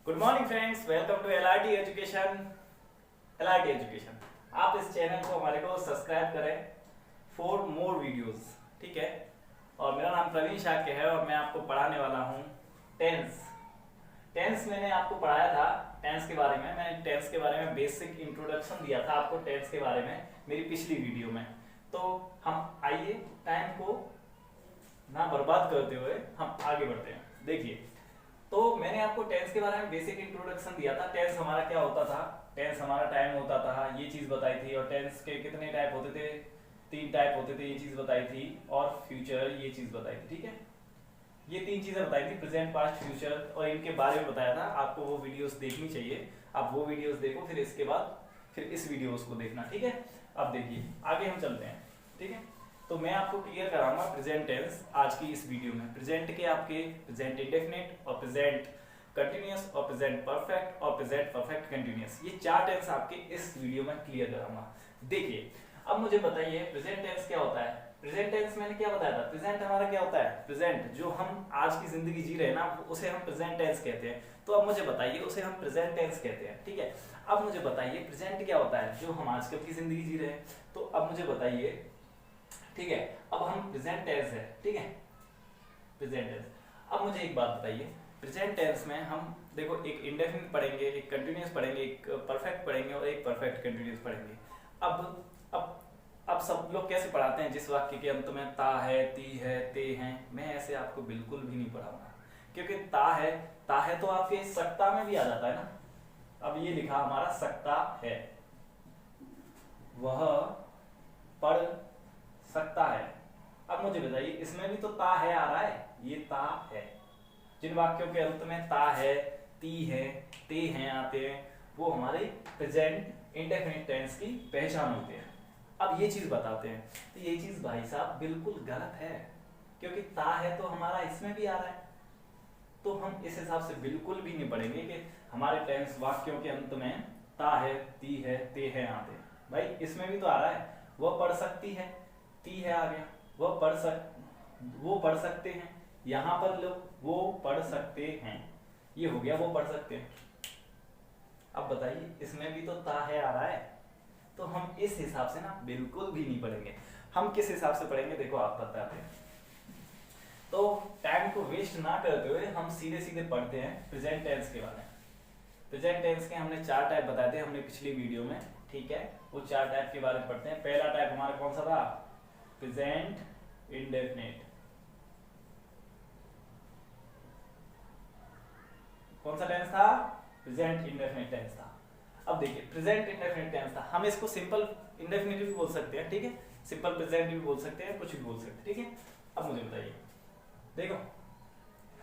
Good morning friends, welcome to LRT education. LRT education, आप इस channel को हमारे को सब्सक्राइब करें फॉर मोर वीडियोस, ठीक है। और मेरा नाम प्रवीण शाक्य है और मैं आपको पढ़ाने वाला हूँ टेंस। टेंस मैंने आपको पढ़ाया था, टेंस के बारे में मैंने टेंस के बारे में बेसिक इंट्रोडक्शन दिया था आपको टेंस के बारे में मेरी पिछली वीडियो में। तो हम आइए टाइम को ना बर्बाद करते हुए हम आगे बढ़ते हैं। देखिए, तो मैंने आपको टेंस के बारे में बेसिक इंट्रोडक्शन दिया था। टेंस हमारा क्या होता था, टेंस हमारा टाइम होता था, ये चीज बताई थी। और टेंस के कितने टाइप होते थे, 3 टाइप होते थे, ये चीज बताई थी। और फ्यूचर, ये चीज बताई थी, ठीक है। ये 3 चीजें बताई थी, प्रेजेंट, पास्ट, फ्यूचर, और इनके बारे में बताया था। आपको वो वीडियोस देखनी चाहिए, आप वो वीडियोस देखो, फिर इसके बाद फिर इस वीडियोस को देखना, ठीक है। अब देखिए आगे हम चलते हैं, ठीक है। तो मैं आपको क्लियर कराऊंगा प्रेजेंट टेंस आज की इस वीडियो में। प्रेजेंट के आपके प्रेजेंट इंडेफिनिट और प्रेजेंट कंटिन्यूअस और प्रेजेंट परफेक्ट और प्रेजेंट परफेक्ट कंटिन्यूअस, ये 4 टेंस आपके इस वीडियो में क्लियर कराऊंगा। देखिए, अब मुझे बताइए प्रेजेंट टेंस क्या होता है। प्रेजेंट टेंस मैंने क्या बताया था, प्रेजेंट हमारा क्या होता है, प्रेजेंट जो हम आज की जिंदगी जी रहे हैं ना, उसे हम प्रेजेंट टेंस कहते हैं। तो अब मुझे बताइए, उसे हम प्रेजेंट टेंस कहते हैं, ठीक है। अब मुझे बताइए प्रेजेंट क्या होता है, जो हम आजकल की जिंदगी जी रहे हैं। तो अब मुझे बताइए, ठीक है, अब हम प्रेजेंट टेंस है, ठीक है, प्रेजेंट टेंस। अब मुझे एक बात बताइए, प्रेजेंट टेंस में हम देखो एक इंडेफिनिट पढ़ेंगे, एक कंटिन्यूअस पढ़ेंगे, एक परफेक्ट पढ़ेंगे और एक परफेक्ट कंटिन्यूअस पढ़ेंगे। अब अब सब लोग कैसे पढ़ाते हैं, जिस वाक्य के अंत में ता है, ती है, ते हैं, मैं ऐसे आपको बिल्कुल भी नहीं पढ़ाऊंगा। क्योंकि ता है तो आपके सकता में भी आ जाता है ना। अब ये लिखा हमारा सकता है, वह पढ़ सकता है। अब मुझे बताइए, इसमें भी तो ता है आ रहा है, ये ता है। जिन वाक्यों के अंत में ता है, ती है, ते हैं आते हैं, वो हमारे प्रेजेंट इंडेफिनिट टेंस की पहचान होते हैं। अब ये चीज बताते हैं, तो ये चीज भाई साहब बिल्कुल गलत है, क्योंकि ता है तो हमारा इसमें भी आ रहा है। तो हम इस हिसाब से बिल्कुल भी नहीं पढ़ेंगे कि हमारे टेंस वाक्यों के अंत में ता है, ती है, ते हैं आते हैं। भाई इसमें भी तो आ रहा है, वह पढ़ सकती है, ती है आ गया, वो पढ़ सकते हैं। यहां पर लोग वो पढ़ सकते हैं, ये हो गया वो पढ़ सकते हैं। अब बताइए, इसमें भी तो ता है आ रहा है। तो हम इस हिसाब से ना बिल्कुल भी नहीं पढ़ेंगे। हम किस हिसाब से पढ़ेंगे, देखो आप बताते हैं। तो टाइम को वेस्ट ना करते हुए हम सीधे सीधे पढ़ते हैं प्रेजेंट टेंस के बारे में। प्रेजेंट टेंस के हमने 4 टाइप बताए थे हमने पिछली वीडियो में, ठीक है। वो 4 टाइप के बारे में पढ़ते हैं। पहला टाइप हमारा कौन सा था, प्रेजेंट इंडेफिनिट। कौन सा टेंस था, प्रेजेंट इंडेफिनिट टेंस था। अब देखिए, प्रेजेंट इंडेफिनिट टेंस था, हम इसको सिंपल इंडेफिनिट भी बोल सकते हैं, ठीक है, सिंपल प्रेजेंट भी बोल सकते हैं, कुछ भी बोल सकते हैं, ठीक है। अब मुझे बताइए, देखो,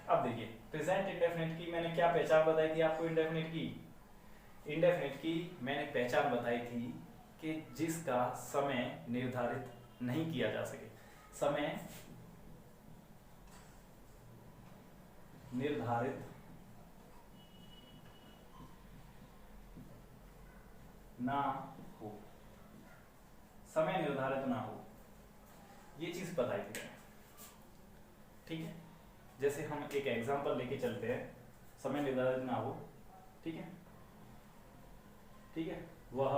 अब देखिए प्रेजेंट इंडेफिनिट की मैंने क्या पहचान बताई थी आपको। इंडेफिनिट की मैंने पहचान बताई थी कि जिसका समय निर्धारित नहीं किया जा सके, समय निर्धारित ना हो, समय निर्धारित ना हो, ये चीज बताई थी मैंने, ठीक है। जैसे हम एक एग्जांपल लेके चलते हैं, समय निर्धारित ना हो, ठीक है, ठीक है। वह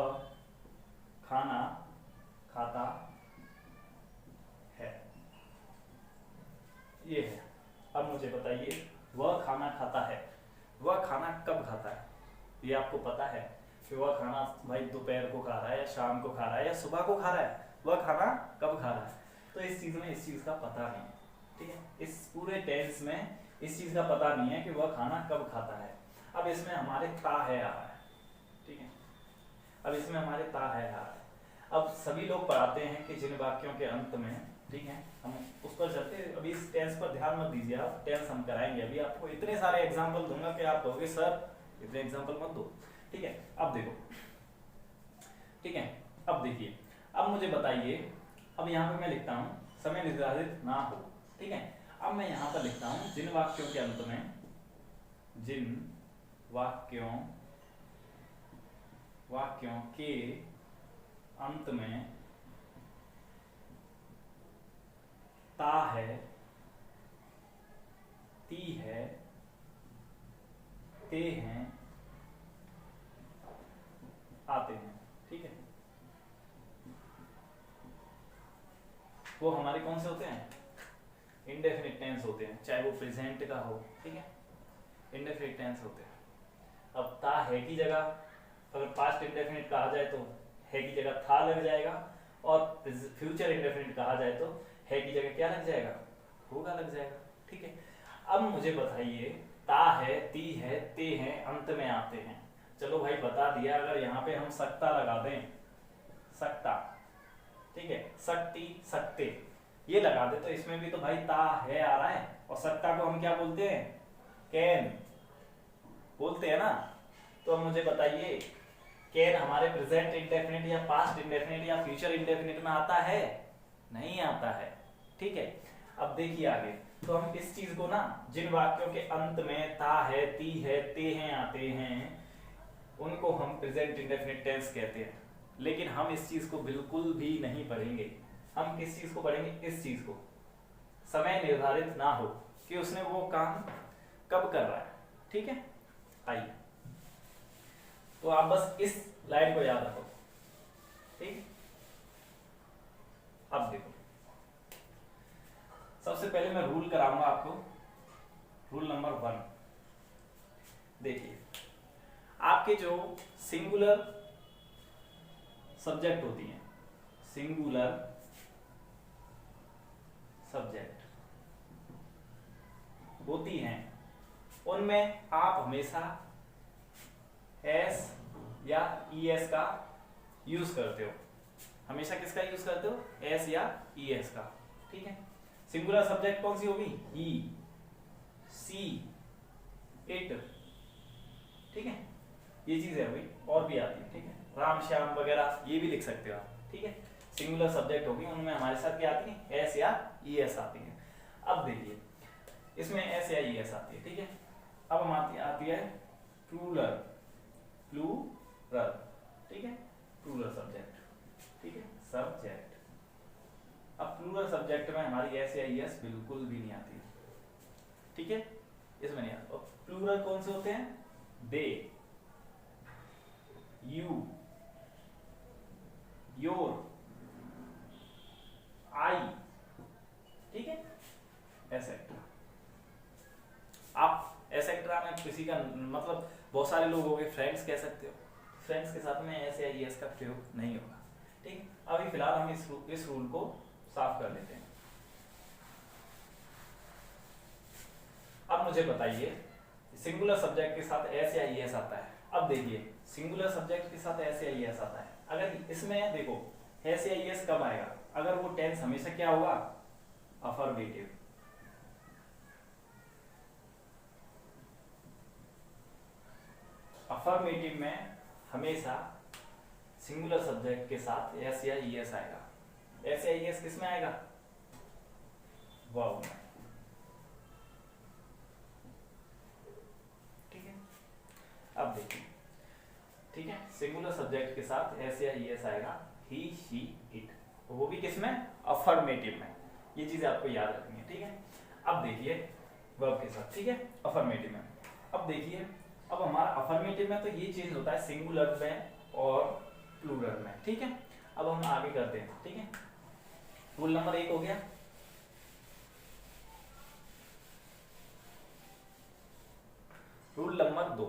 खाना खाता है, ये है। अब मुझे बताइए, वह खाना खाता है, वह खाना कब खाता है, ये आपको पता है कि वह खाना भाई दोपहर को खा रहा है या शाम को खा रहा है या सुबह को खा रहा है, वह खाना कब खा रहा है। तो इस चीज में इस चीज का पता नहीं है, ठीक है। इस पूरे टेंस में इस चीज का पता नहीं है कि वह खाना कब खाता है। अब इसमें हमारे ता है आ रहा है, ठीक है, अब इसमें हमारे ता है आ रहा है। अब सभी लोग पढ़ाते हैं कि जिन वाक्यों के अंत में, ठीक है, हम उस पर चलते, अभी इस टेंस पर ध्यान मत दीजिए आप, टेंस हम कराएंगे अभी, आपको इतने सारे एग्जांपल दूंगा कि आप कहोगे सर इतने एग्जांपल मत दो, ठीक है। अब देखो, ठीक है, अब देखिए, अब मुझे बताइए, अब यहाँ पे मैं लिखता हूँ समय निर्धारित ना हो, ठीक है। अब मैं यहाँ पर लिखता हूँ जिन वाक्यों के अंत में, जिन वाक्यों के अंत में ता है, ती है, ते हैं, आते हैं, ठीक है। वो हमारे कौन से होते हैं? इंडेफिनिट टेंस होते हैं, चाहे वो प्रेजेंट का हो, ठीक है, इंडेफिनिट टेंस होते हैं। अब ता है की जगह अगर पास्ट इंडेफिनिट कहा जाए तो है की जगह था लग जाएगा, और फ्यूचर इंडेफिनिट कहा जाए तो है की जगह क्या लग जाएगा? होगा लग जाएगा, ठीक है। अब मुझे बताइए, ता है, ती है, ते हैं, अंत में आते हैं। चलो भाई बता दिया, अगर यहाँ पे हम सकता लगा दें, सकता, ठीक है, सकती, सकते, ये लगा दे तो इसमें भी तो भाई ता है आ रहा है, और सकता को हम क्या बोलते हैं? कैन बोलते हैं ना। तो अब मुझे बताइए, कैन हमारे प्रेजेंट इंडेफिनिट या पास्ट इंडेफिनिट या फ्यूचर इंडेफिनिट में आता है? नहीं आता है, ठीक है। अब देखिए आगे, तो हम इस चीज को ना, जिन वाक्यों के अंत में ता है, ती है, ते हैं आते हैं, उनको हम प्रेजेंट इंडेफिनिट टेंस कहते हैं। लेकिन हम इस चीज को बिल्कुल भी नहीं पढ़ेंगे। हम किस चीज को पढ़ेंगे? इस चीज को, समय निर्धारित ना हो कि उसने वो काम कब कर रहा है, ठीक है। आइए, तो आप बस इस लाइन को याद रखो, ठीक। अब देखो, सबसे पहले मैं रूल कराऊंगा आपको, रूल नंबर 1। देखिए, आपके जो सिंगुलर सब्जेक्ट होती हैं, सिंगुलर सब्जेक्ट होती हैं, उनमें आप हमेशा एस या ईएस का यूज करते हो। हमेशा किसका यूज करते हो? एस या ईएस का, ठीक है। सिंगुलर सब्जेक्ट कौन सी होगी? ही, सी, इट, ठीक है, ये चीजें हुई, और भी आती है, ठीक है, राम श्याम वगैरह ये भी लिख सकते हो आप, ठीक है। सिंगुलर सब्जेक्ट होगी, उनमें हमारे साथ क्या आती है? एस या ईएस आती है। अब देखिए, इसमें एस या ईएस आती है, ठीक है। अब हम आती है प्लूरल, प्लूरल, ठीक है, प्लूरल सब्जेक्ट, ठीक है, सब्जेक्ट। अब प्लूरल सब्जेक्ट में हमारी एस या ईएस बिल्कुल भी नहीं आती, ठीक है, इसमें नहीं आता। और प्लूरल कौन से होते हैं? दे, यू, योर, आई, ठीक है, एसेट्रा। आप एसेट्रा में किसी का मतलब बहुत सारे लोग हो गए, फ्रेंड्स कह सकते हो, फ्रेंड्स के साथ में एस या ईएस का प्रयोग नहीं होगा, ठीक। अभी फिलहाल हम इस रूल को साफ कर लेते हैं। अब मुझे बताइए, सिंगुलर सब्जेक्ट के साथ एस या ईएस आता है। अब देखिए, सिंगुलर सब्जेक्ट के साथ एस या ईएस आता है, अगर इसमें देखो एस या ईएस कब आएगा? अगर वो टेंस हमेशा क्या होगा? अफर्मेटिव। अफर्मेटिव में हमेशा सिंगुलर सब्जेक्ट के साथ एस या ईएस आएगा। एस या ईएस किस में आएगा? वर्ब में, ठीक है। अब देखिए, ठीक है, सिंगुलर सब्जेक्ट के साथ एस या ईएस आएगा, ही, शी, इट, वो भी किस में? अफर्मेटिव में। ये चीजें आपको याद रखनी है, ठीक है। अब देखिए, वर्ब के साथ, ठीक है, अफर्मेटिव में। अब देखिए, अब हमारा अफर्मेटिव में तो ये चेंज होता है सिंगुलर में और प्लूरल में, ठीक है। अब हम आगे करते हैं, ठीक है। रूल नंबर 1 हो गया। रूल नंबर 2,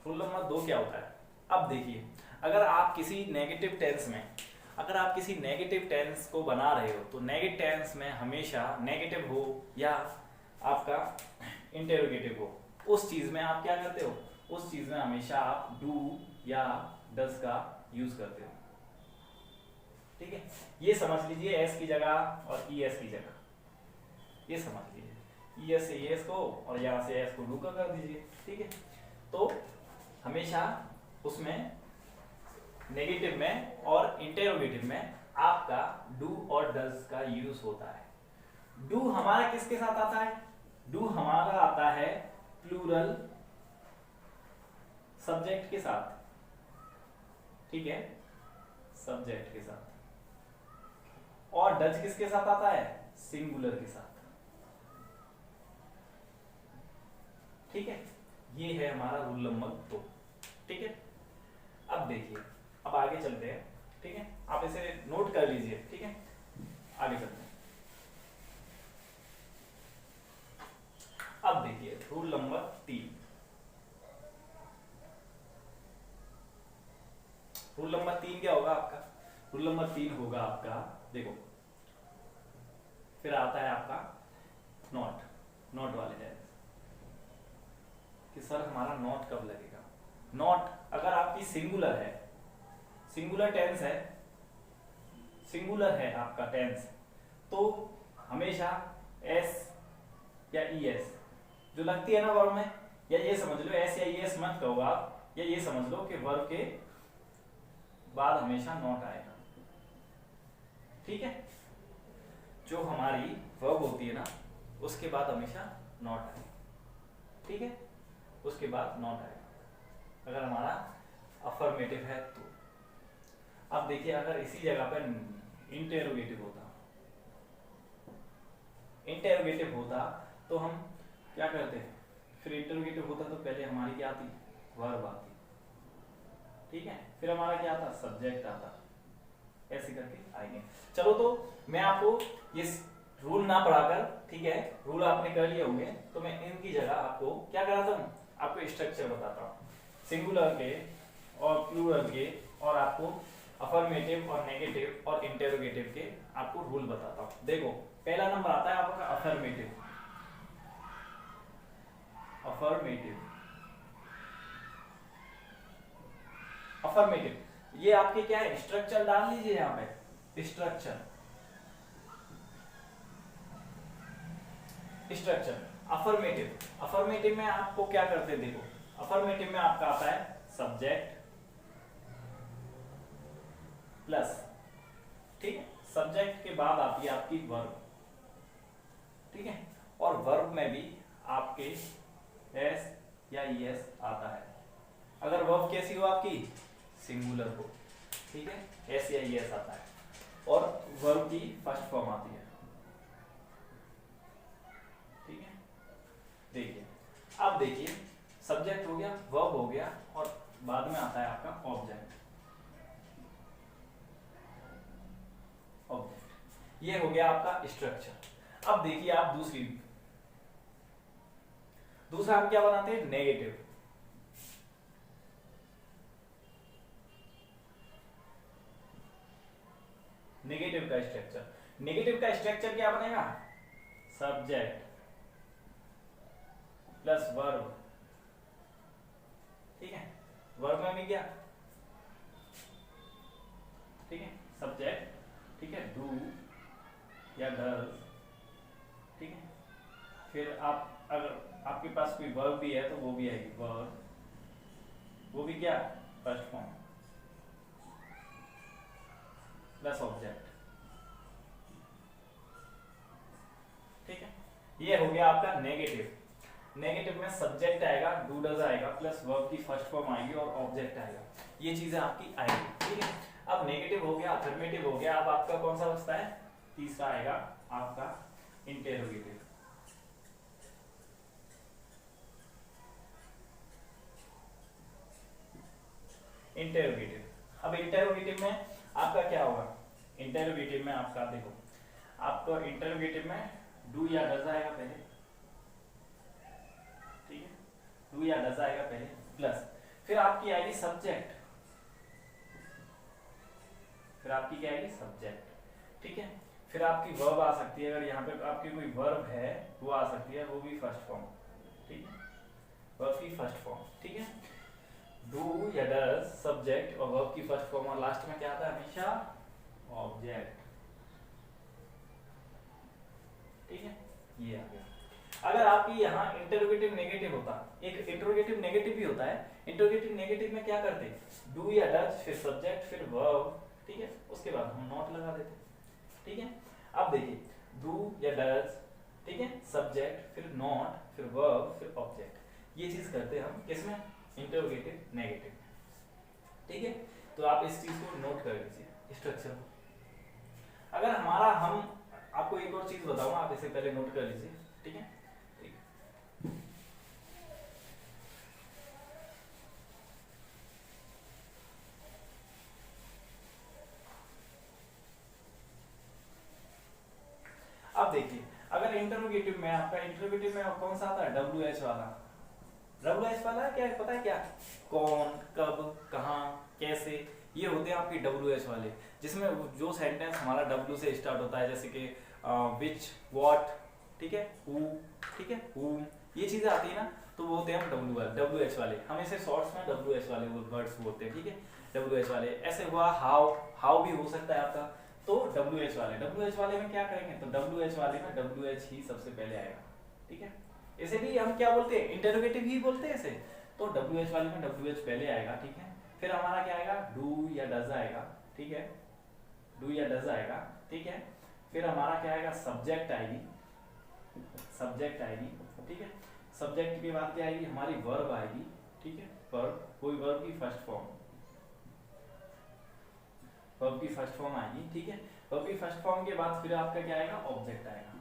रूल नंबर 2 क्या होता है? अब देखिए, अगर आप किसी नेगेटिव टेंस में, अगर आप किसी नेगेटिव टेंस को बना रहे हो, तो नेगेटिव टेंस में हमेशा नेगेटिव हो या आपका इंटेरोगेटिव हो, उस चीज में आप क्या करते हो? उस चीज में हमेशा आप डू या डज का यूज करते हो, ठीक है। ये समझ लीजिए, एस की जगह और ईएस की जगह, ये समझ लीजिए, ईएस से ईएस को और यहाँ से एस को डू का कर दीजिए, ठीक है। तो हमेशा उसमें नेगेटिव में और इंटेरोगेटिव में आपका डू और डज का यूज होता है। डू हमारा किसके साथ आता है? डू हमारा आता है प्लूरल सब्जेक्ट के साथ, ठीक है, सब्जेक्ट के साथ। और डज किसके साथ आता है? सिंगुलर के साथ, ठीक है, ये है हमारा रूल नंबर 2। ठीक है, अब देखिए, अब आगे चलते हैं। ठीक है, आप इसे नोट कर लीजिए। ठीक है, आगे चलते हैं। अब देखिए रूल नंबर 3। रूल नंबर 3 क्या होगा आपका? रूल नंबर 3 होगा आपका, देखो, फिर आता है आपका नॉट। नॉट वाले है कि सर हमारा नॉट कब लगेगा? नॉट अगर आपकी सिंगुलर है, सिंगुलर टेंस है, सिंगुलर है आपका टेंस, तो हमेशा एस या ईएस जो लगती है ना वर्ब में, या ये समझ लो एस या ईएस मत कहो आप, या ये समझ लो कि वर्ब के बाद हमेशा नॉट आएगा। ठीक है, जो हमारी वर्ब होती है ना, उसके बाद हमेशा नॉट आएगा। ठीक है, उसके बाद नॉट आएगा अगर हमारा अफर्मेटिव है तो। अब देखिए, अगर इसी जगह पर इंटेरोगेटिव होता, इंटेरोगेटिव होता तो हम क्या करते हैं? फिर इंटेरोगेटिव होता तो पहले हमारी क्या आती? वर्ब आती। ठीक है, फिर हमारा क्या आता? सब्जेक्ट आता। ऐसे करके आएंगे। चलो, तो मैं आपको ये रूल ना पढ़ाकर, ठीक है, रूल आपने कर लिए होंगे, तो मैं इनकी जगह आपको क्या कराता हूँ? आपको स्ट्रक्चर बताता हूँ, सिंगुलर के और प्लूरल के, और आपको अफर्मेटिव और नेगेटिव और इंटेरोगेटिव के आपको रूल बताता हूँ। देखो, पहला नंबर आता है आपका अफर्मेटिव। अफर्मेटिव, अफर्मेटिव ये आपके क्या है? स्ट्रक्चर डाल लीजिए यहाँ पे, स्ट्रक्चर। स्ट्रक्चर अफर्मेटिव, अफर्मेटिव में आपको क्या करते हैं? देखो, अफर्मेटिव में आपका आता है सब्जेक्ट प्लस, ठीक है, सब्जेक्ट के बाद आती है आपकी वर्ब। ठीक है, और वर्ब में भी आपके एस या ईएस आता है अगर वर्ब कैसी हो आपकी? सिंगुलर हो। ठीक है, एस या ईएस आता है, और वर्ब की फर्स्ट फॉर्म आती है। ठीक है, देखिए, अब देखिए, सब्जेक्ट हो गया, वर्ब हो गया, और बाद में आता है आपका ऑब्जेक्ट। ऑब्जेक्ट ये हो गया आपका स्ट्रक्चर। अब देखिए आप दूसरा हम क्या बनाते हैं? नेगेटिव। नेगेटिव का स्ट्रक्चर, नेगेटिव का स्ट्रक्चर क्या बनेगा? Subject plus verb. ठीक है, वर्ब में भी क्या? ठीक है, सब्जेक्ट, ठीक है, डू या डज। ठीक है, फिर आप अगर आपके पास कोई वर्ब भी है तो वो भी आएगी वर्ब, वो भी क्या? First form plus object. ठीक है, ये हो गया आपका नेगेटिव। नेगेटिव में सब्जेक्ट आएगा, डू डज आएगा, प्लस वर्ब की फर्स्ट फॉर्म आएगी और ऑब्जेक्ट आएगा। ये चीजें आपकी आएगी। ठीक है, अब नेगेटिव हो गया, अफर्मेटिव हो गया, अब आपका कौन सा बचता है? तीसरा आएगा आपका इंटेरोगेटिव। इंटेरोगेटिव, अब इंटेरोगेटिव में आपका क्या होगा? इंटेरोगेटिव में आपका देखो, आपको इंटेरोगेटिव में डू या डज आएगा पहले। ठीक है, डू या डज आएगा पहले, प्लस फिर आपकी आएगी सब्जेक्ट, फिर आपकी क्या आएगी? सब्जेक्ट। ठीक है, फिर आपकी वर्ब आ सकती है, अगर यहाँ पे आपकी कोई वर्ब है वो आ सकती है, वो भी फर्स्ट फॉर्म। ठीक है, वर्ब की फर्स्ट फॉर्म। ठीक है, डू या डज, सब्जेक्ट और वर्ब की फर्स्ट फॉर्म, और लास्ट में क्या आता है? हमेशा ऑब्जेक्ट। ठीक है, ये आ गया। अगर आपकी यहाँ इंटरोगेटिव नेगेटिव होता, एक इंटरोगेटिव नेगेटिव भी होता है, इंटरोगेटिव नेगेटिव में क्या करते? डू या डज, फिर सब्जेक्ट, फिर वर्ब। ठीक है, उसके बाद हम नॉट लगा देते। ठीक है, अब देखिए, डू या डज, ठीक है, सब्जेक्ट, फिर नॉट, फिर वर्ब, फिर ऑब्जेक्ट। ये चीज करते हैं हम किसमें? Interrogative negative. ठीक है, तो आप इस चीज को नोट कर लीजिए, स्ट्रक्चर। अगर हमारा, हम आपको एक और चीज बताऊंगा, आप इसे पहले नोट कर लीजिए। ठीक है, देखिए अगर इंटरोगेटिव में आपका इंटरोगेटिव में कौन सा आता है, WH वाला। WH वाला क्या है पता है क्या, कौन, कब, कहाँ, कैसे, ये होते हैं आपके WH वाले, जिसमें जो सेंटेंस हमारा W से स्टार्ट होता है, जैसे कि विच, व्हाट, ठीक है, हु, ठीक है, whom, ये चीजें आती है ना, तो वो होते हैं हम WH वाले। हम इसे शॉर्ट्स में WH वाले वर्ड्स बोलते हैं, ठीक है, WH वाले। ऐसे हुआ हाउ भी हो सकता है आपका, तो WH वाले में क्या करेंगे, तो WH वाले में WH ही सबसे पहले आएगा, ठीक है। इसे भी हम क्या बोलते हैं, इंटरोगेटिव ही बोलते हैं इसे, तो WH वाले में WH पहले आएगा, ठीक है। फिर हमारा क्या आएगा, डू या डज आएगा, ठीक है, डू या डज आएगा, ठीक है। फिर हमारा क्या आएगा, सब्जेक्ट आएगी, ठीक है। सब्जेक्ट के बाद क्या आएगी, हमारी वर्ब आएगी, ठीक है, वर्ब, कोई वर्ब की फर्स्ट फॉर्म, वर्ब की फर्स्ट फॉर्म आएगी, ठीक है। वर्ब की फर्स्ट फॉर्म के बाद फिर आपका क्या आएगा, ऑब्जेक्ट आएगा,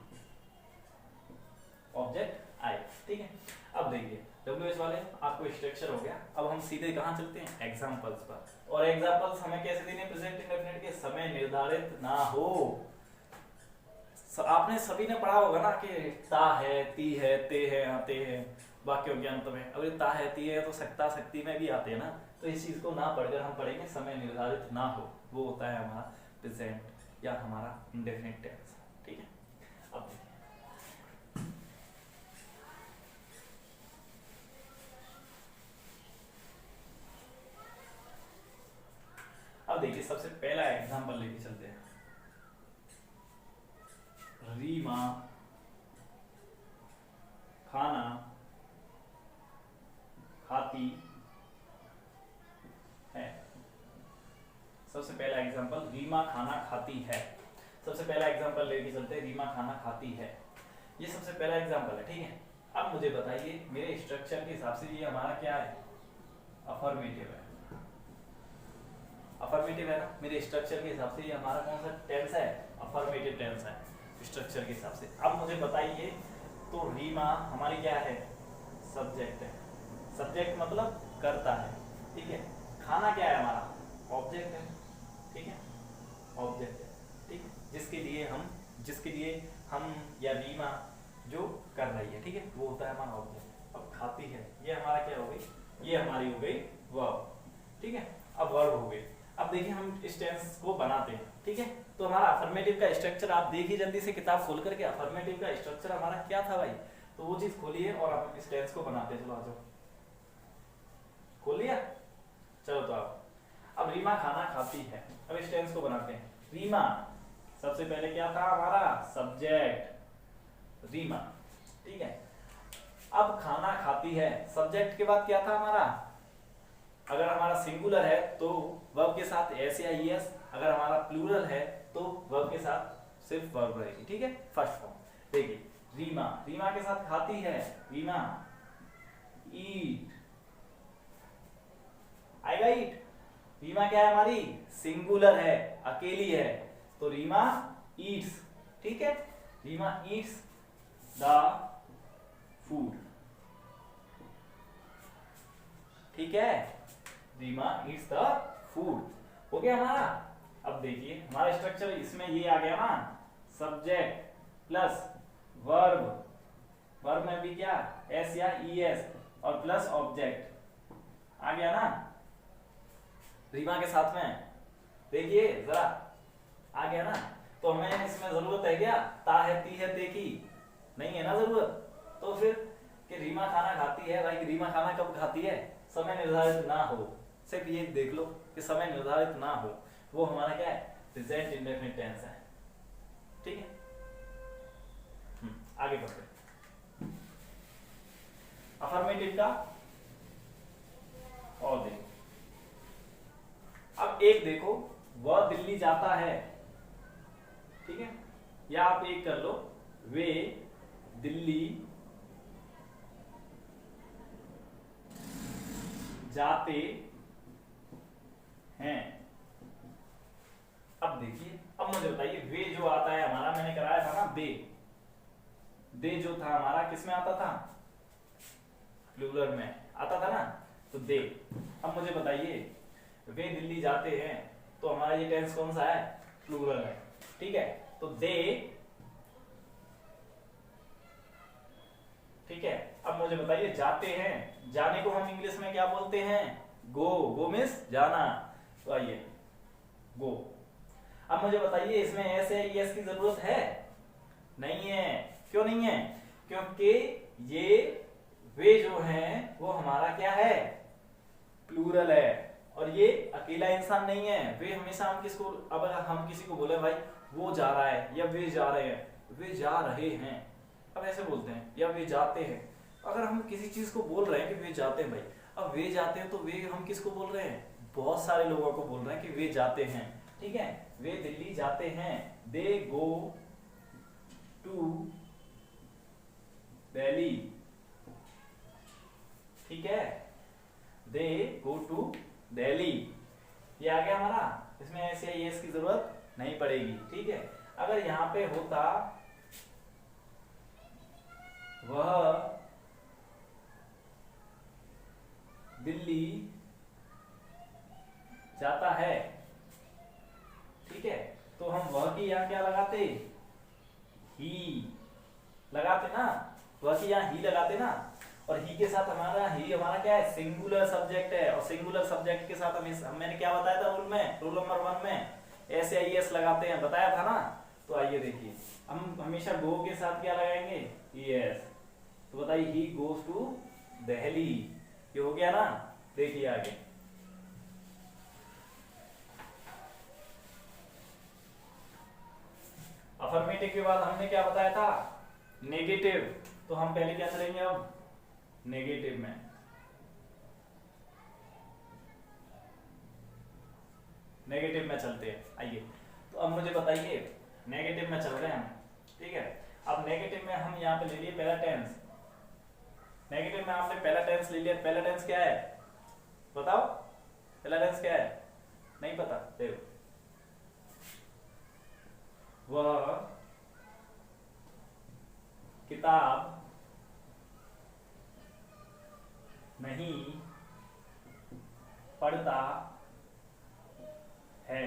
ऑब्जेक्ट आएगा, ठीक है। अब देखिए WH वाले आपको स्ट्रक्चर हो गया। अब हम सीधे कहाँ चलते हैं, एग्जांपल्स पर। और एग्जांपल्स हमें कैसे देने, प्रेजेंट इंडेफिनिट के समय निर्धारित ना हो। आपने सभी ने पढ़ा होगा ना कि ता है, ती है, ते है, आते हैं वाक्यों के अंत में। अगर ता है, ती है तो सकता शक्ति में भी आते हैं ना, तो इस चीज को ना पढ़कर हम पढ़ेंगे समय निर्धारित ना हो, वो होता है हमारा प्रेजेंट या हमारा इंडेफिनिट टेंस, ठीक है। अब देखिए सबसे पहला एग्जांपल लेके चलते हैं। रीमा खाना खाती है। सबसे पहला एग्जांपल, रीमा खाना खाती है। सबसे पहला एग्जांपल लेके चलते हैं, रीमा खाना खाती है। ये सबसे पहला एग्जांपल है, ठीक है। अब मुझे बताइए मेरे स्ट्रक्चर के हिसाब से ये हमारा क्या है, अफर्मेटिव है, अफर्मेटिव है ना। मेरे स्ट्रक्चर के हिसाब से ये हमारा कौन सा टेंस है, अफर्मेटिव टेंस है स्ट्रक्चर के हिसाब से। अब मुझे बताइए तो रीमा हमारी क्या है, सब्जेक्ट है, सब्जेक्ट मतलब करता है, ठीक है। खाना क्या है हमारा, ऑब्जेक्ट है, ठीक है, ऑब्जेक्ट है, ठीक है, जिसके लिए हम या रीमा जो कर रही है, ठीक है, वो होता है हमारा ऑब्जेक्ट। अब खाती है, ये हमारा क्या हो गई, ये हमारी हो गई वर्ब, ठीक है। अब वर्ब हो गई। अब देखिए हम इस टेंस को बनाते हैं, ठीक है। तो हमारा अफर्मेटिव का स्ट्रक्चर आप देखिए जल्दी से किताब खोल करके, अफर्मेटिव का स्ट्रक्चर हमारा क्या था भाई, तो वो चीज खोलिए और हम इस टेंस को बनाते हैं। चलो आ जाओ, खोल लिया, चलो तो अब रीमा खाना खाती है। अब इस टेंस को बनाते हैं। रीमा सबसे पहले क्या था हमारा, सब्जेक्ट रीमा, ठीक है। अब खाना खाती है, सब्जेक्ट के बाद क्या था हमारा, अगर हमारा सिंगुलर है तो वर्ब के साथ एस या ईएस, अगर हमारा प्लूरल है तो वर्ब के साथ सिर्फ वर्ब रहेगी, ठीक है, फर्स्ट फॉर्म। देखिए रीमा, रीमा के साथ खाती है, रीमा ईट आएगा, ईट। रीमा क्या है हमारी, सिंगुलर है, अकेली है, तो रीमा ईट्स, ठीक है, रीमा ईट्स द फूड, ठीक है, रीमा ईट्स द फूड, हो गया हमारा। अब देखिए हमारा स्ट्रक्चर इसमें ये आ गया ना, सब्जेक्ट प्लस वर्ब, वर्ब में भी क्या एस या ईएस और प्लस ऑब्जेक्ट आ गया ना रीमा के साथ में, देखिए जरा आ गया ना। तो हमें इसमें जरूरत है क्या, ता है, ती है, ते की, नहीं है ना जरूरत। तो फिर कि रीमा खाना खाती है, भाई रीमा खाना कब खाती है, समय निर्धारित ना हो, सिर्फ ये देख लो कि समय निर्धारित ना हो, वो हमारा क्या है, प्रेजेंट इंडेफिनिट टेंस है, ठीक है। आगे बढ़ते, अफर्मेटिव का और देखो। अब एक देखो, वह दिल्ली जाता है, ठीक है, या आप एक कर लो, वे दिल्ली जाते हैं। अब देखिए, अब मुझे बताइए वे जो आता है हमारा, मैंने कराया था ना दे, दे जो था हमारा किस में आता था, प्लूरल में आता था ना, तो दे। अब मुझे बताइए वे दिल्ली जाते हैं, तो हमारा ये टेंस कौन सा है, प्लूरल है, ठीक है। तो दे मुझे बताइए जाते हैं, जाने को हम इंग्लिश में क्या बोलते हैं? गो। गो मीन्स जाना। तो आइए गो। अब मुझे बताइए इसमें एस या ईएस की जरूरत है? नहीं है। क्यों नहीं है? क्योंकि ये वे जो हैं वो हमारा क्या है? प्लूरल है। और ये अकेला इंसान नहीं है। वे हमेशा हम किसको, अब अगर हम किसी को बोले भाई वो जा रहा है या वे जा रहे हैं, वे जा रहे हैं अब ऐसे बोलते हैं, या वे जाते हैं। अगर हम किसी चीज को बोल रहे हैं कि वे जाते हैं भाई, अब वे जाते हैं तो वे हम किसको बोल रहे हैं? बहुत सारे लोगों को बोल रहे हैं कि वे जाते हैं। ठीक है, वे दिल्ली जाते हैं, दे गो टू दिल्ली। ठीक है, दे गो टू दिल्ली। ये आ गया हमारा, इसमें ऐसे एस की जरूरत नहीं पड़ेगी। ठीक है, अगर यहां पे होता वह दिल्ली जाता है, ठीक है, तो हम वह की यहां क्या लगाते? ही लगाते ना, वह की यहां ही लगाते ना। और ही के साथ हमारा क्या है? सिंगुलर सब्जेक्ट है। और सिंगुलर सब्जेक्ट के साथ मैंने क्या बताया था रूल में, रूल नंबर 1 में एस या ईएस लगाते हैं, बताया था ना। तो आइए देखिए, हम हमेशा गो के साथ क्या लगाएंगे? ईएस। तो बताइए ही गोज टू दिल्ली, ये हो गया ना। देखिए आगे, अफर्मेटिव के बाद हमने क्या बताया था? नेगेटिव। तो हम पहले क्या चलेंगे? अब नेगेटिव में। नेगेटिव में चलते हैं। आइए, तो अब मुझे बताइए, नेगेटिव में चल रहे हैं हम, ठीक है। अब नेगेटिव में हम यहाँ पे ले लिए पहला टेंस। नेगेटिव में आपने पहला टेंस ले लिया। पहला टेंस क्या है बताओ? पहला टेंस क्या है? नहीं पता? देखो, वह किताब नहीं पढ़ता है।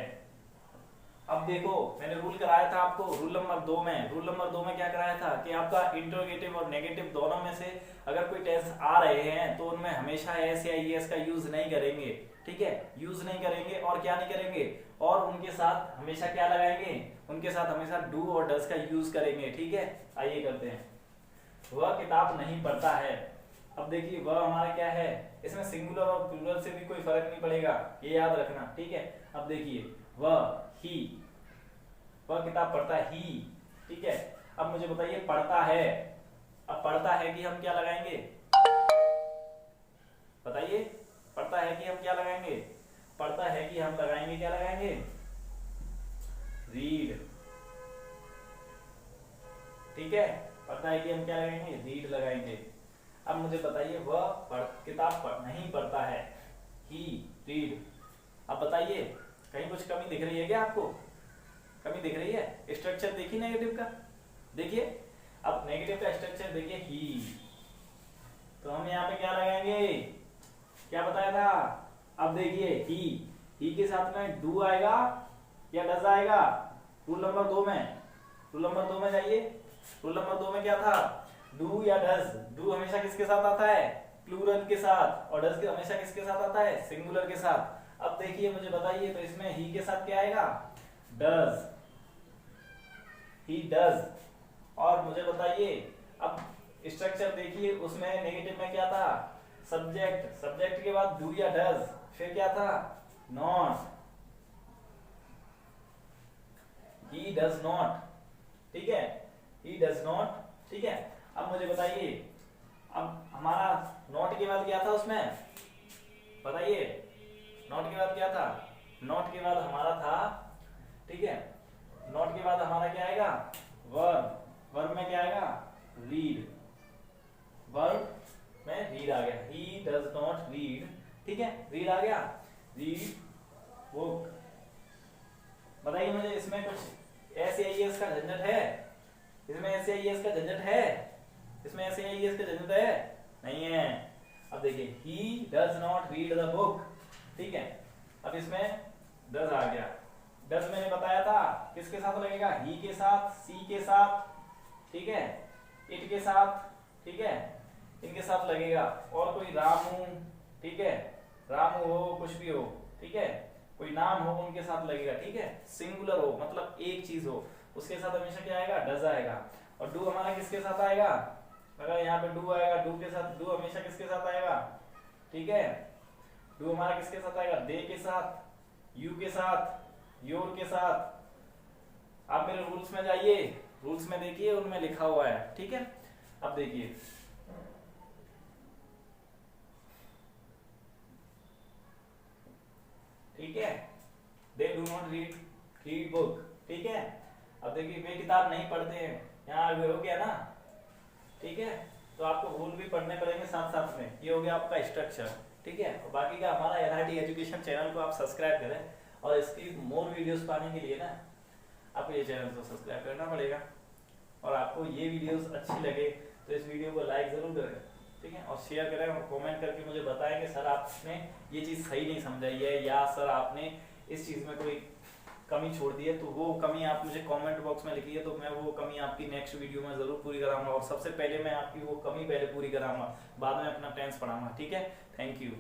अब देखो, मैंने रूल कराया था आपको रूल नंबर 2 में। रूल नंबर 2 में क्या कराया था कि आपका इंटरोगेटिव और नेगेटिव दोनों में से अगर कोई टेंस आ रहे हैं तो उनमें हमेशा एस या ईएस का यूज नहीं करेंगे। ठीक है, यूज नहीं करेंगे। और क्या नहीं करेंगे? और उनके साथ हमेशा क्या लगाएंगे? उनके साथ हमेशा डू और डज का यूज करेंगे। ठीक है, आइए करते हैं। वह किताब नहीं पढ़ता है। अब देखिए, वह हमारा क्या है? इसमें सिंगुलर और प्लूरल से भी कोई फर्क नहीं पड़ेगा, ये याद रखना। ठीक है, अब देखिए, वह ही, वह किताब पढ़ता ही। ठीक है, अब मुझे बताइए पढ़ता है। अब पढ़ता है कि हम क्या लगाएंगे? बताइए, पढ़ता है कि हम क्या लगाएंगे? पढ़ता है कि हम लगाएंगे, क्या लगाएंगे? रीड। ठीक है, पढ़ता है कि हम क्या लगाएंगे? रीड लगाएंगे। अब मुझे बताइए, वह किताब नहीं पढ़ता है, ही रीड। अब बताइए, कहीं कुछ कमी दिख रही है क्या आपको? कमी दिख रही है? स्ट्रक्चर देखिए नेगेटिव का, देखिए। अब नेगेटिव का स्ट्रक्चर देखिए, ही। तो हम यहाँ पे क्या लगाएंगे? क्या बताया था? अब देखिए, ही के साथ में डू आएगा या डज आएगा? रूल नंबर 2 में, रूल नंबर 2 में जाइए। रूल नंबर 2 में क्या था? डू या डज। डू हमेशा किसके साथ आता है? प्लूरल के साथ। और डज हमेशा किसके साथ आता है? सिंगुलर के साथ। अब देखिए, मुझे बताइए, तो इसमें ही के साथ क्या आएगा? Does, he does. और मुझे बताइए, अब स्ट्रक्चर देखिए, उसमें नेगेटिव में क्या था? सब्जेक्ट। सब्जेक्ट के बाद डू या डज, फिर क्या था? Not, he does not. ठीक है, ही डज नॉट। ठीक है, अब मुझे बताइए, अब हमारा नॉट के बाद क्या था उसमें? बताइए, नॉट के बाद क्या था? नॉट के बाद हमारा था, ठीक है, नॉट के बाद हमारा क्या आएगा? वर्ब। वर्ब में क्या आएगा? रीड। वर्ब में रीड आ गया। He does not read. ठीक है, रीड आ गया। Read book. बताइए मुझे, इसमें कुछ एस या ईएस का झंझट है? इसमें एस या ईएस का झंझट है? इसमें एस या ईएस का झंझट है? नहीं है। अब देखिए, he does not read the book. ठीक है, अब इसमें डज आ गया। डज मैंने बताया था किसके साथ लगेगा? ही के साथ, सी के साथ, ठीक है, इट के साथ, ठीक है, इनके साथ लगेगा। और कोई रामू, ठीक है, रामू हो, कुछ भी हो, ठीक है, कोई नाम हो उनके साथ लगेगा, ठीक है। सिंगुलर हो मतलब एक चीज हो, उसके साथ हमेशा क्या आएगा, डज आएगा। और डू हमारा किसके साथ आएगा, अगर यहाँ पे डू आएगा, डू के साथ, डू हमेशा किसके साथ आएगा, ठीक है, डू हमारा किसके साथ आएगा, दे के साथ, यू के साथ, योर के साथ। आप मेरे रूल्स में जाइए, रूल्स में देखिए, उनमें लिखा हुआ है, ठीक है। अब देखिए, ठीक है, they do not read book, ठीक है। अब देखिए वे किताब नहीं पढ़ते हैं, यहाँ हो गया ना, ठीक है। तो आपको रूल भी पढ़ने पड़ेंगे साथ साथ में, ये हो गया आपका स्ट्रक्चर, ठीक है। और बाकी का हमारा एलआरटी एजुकेशन चैनल को आप सब्सक्राइब करें, और इसकी मोर वीडियोस पाने के लिए ना आपको ये चैनल को सब्सक्राइब करना पड़ेगा। और आपको ये वीडियोस अच्छी लगे तो इस वीडियो को लाइक जरूर करें, ठीक है, और शेयर करें, और कमेंट करके मुझे बताएं कि सर आपने ये चीज़ सही नहीं समझाई है, या सर आपने इस चीज़ में कोई कमी छोड़ दी है, तो वो कमी आप मुझे कमेंट बॉक्स में लिखिए, तो मैं वो कमी आपकी नेक्स्ट वीडियो में ज़रूर पूरी कराऊंगा। और सबसे पहले मैं आपकी वो कमी पहले पूरी कराऊंगा, बाद में अपना टेंस पढ़ाऊंगा, ठीक है। Thank you.